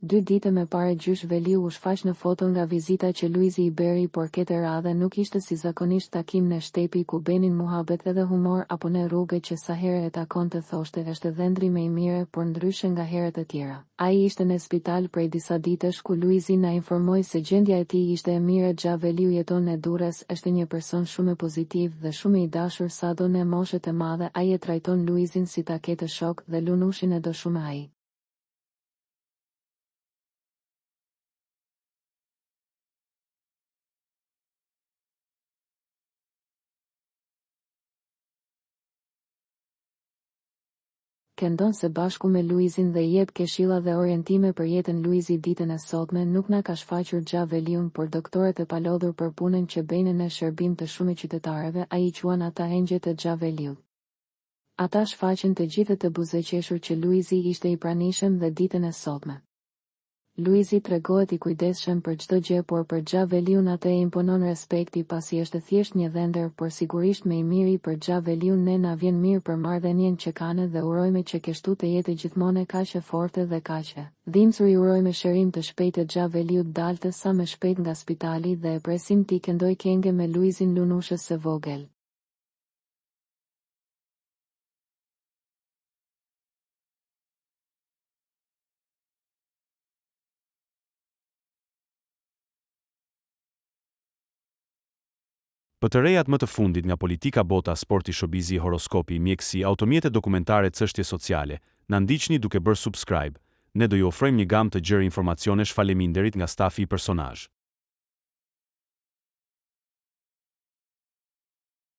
2 ditë më parë gjysh Veliu u shfaq në foto nga vizita që luizi i beri, por këtë radhe nuk ishte si zakonisht takim në shtepi ku benin muhabet edhe humor apo në rrugë që sa herë e takon të thoshte është dhëndri më i mirë, por ndryshe nga herët e tjera. Ai ishte në spital prej disa ditësh ku luizi na informoi se gjendja e tij ishte e mirë. Xha Veliu jeton në Durrës, është një person shumë pozitiv dhe shumë i dashur sado në moshët e madhe. Ai e trajton luizin si ta ketë shok dhe Lunushin e do shumë ai. Këndon se bashku me luizin dhe jep këshilla dhe orientime për jetën. Luizi ditën e sotme nuk na ka shfaqur Xha Veliun, por doktorët e palodhur për punën që bëjnë në shërbim të shumë qytetarëve. Ai i quan ata engjëjt e Xha Veliut. Ata shfaqen të gjithë të buzëqeshur që luizi ishte i pranishëm dhe ditën e sotme. Luizi tregohet i kujdesshëm për çdo gjë, por për Xha Veliun atë e imponon respekti pasi është thjesht një dhëndër, por sigurisht më i miri për Xha Veliun. Ne na vjen mirë për marrëdhënien që kanë dhe urojmë që kështu të jetë gjithmonë kaq e fortë dhe kaq e dhimbshur. I urojmë shërim të shpejtë Xha Veliut dalte sa më shpejt nga spitali dhe e presim t'i këndoj këngë me luizin Lunushës së vogël. Për të rejat më të fundit nga politika, bota, sporti, showbizi, horoskopi, mjekësi, automjete dokumentare, çështje sociale, na ndiqni duke bërë subscribe. Ne do ju ofrojmë një gamë të gjerë informacionesh. Faleminderit nga stafi i personazh.